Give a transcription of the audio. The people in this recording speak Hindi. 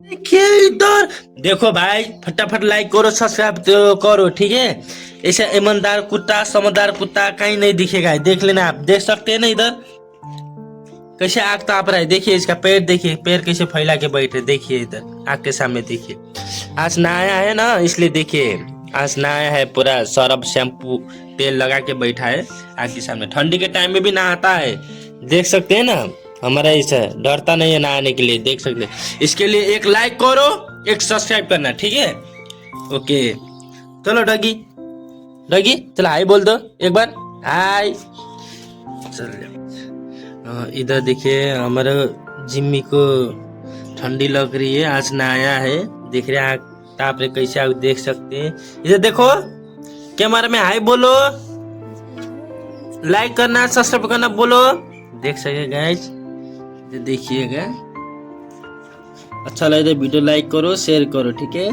देखिए इधर देखो भाई, फटाफट लाइक करो, सब्सक्राइब तो करो, ठीक है। ऐसा ईमानदार कुत्ता, समझदार कुत्ता कहीं नहीं दिखेगा, देख लेना, आप देख सकते हैं ना इधर कैसे आग ताप रहा है। देखिए इसका पैर, देखिए पैर कैसे फैला के बैठे, देखिए इधर आग के सामने देखिए। आज नहाया है ना, इसलिए देखिए आज नहाया है, पूरा सरफ शैम्पू तेल लगा के बैठा है आग के सामने। ठंडी के टाइम में भी नहाता है, देख सकते हैं ना। हमारा ऐसा डरता नहीं है नहाने के लिए, देख सकते हैं। इसके लिए एक लाइक करो, एक सब्सक्राइब करना, ठीक है। ओके चलो डगी, डगी चल हाय बोल दो एक बार, हाय। चल इधर देखिए हमारे जिम्मी को ठंडी लग रही है, आज नहाया है, देख रहे आग ताप रहे कैसे, आप देख सकते हैं। इधर देखो कैमरा में हाय बोलो, लाइक करना, सब्सक्राइब करना बोलो, देख सके गाइस। देखिएगा अच्छा लगे तो वीडियो लाइक करो, शेयर करो, ठीक है।